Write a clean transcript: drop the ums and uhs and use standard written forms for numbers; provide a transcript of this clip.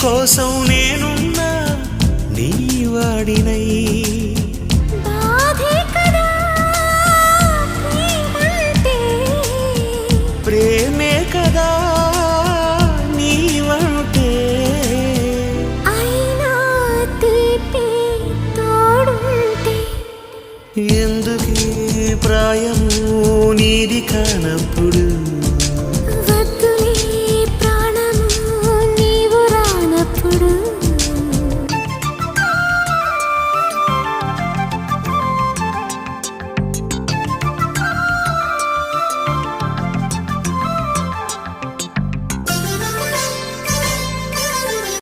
కోసం నేనున్నా నీ వాడినై ప్రేమే కదా నీవంటే అయినా తీపి తోడుంటే ఎందుకే ప్రాయము నీది కానప్పుడు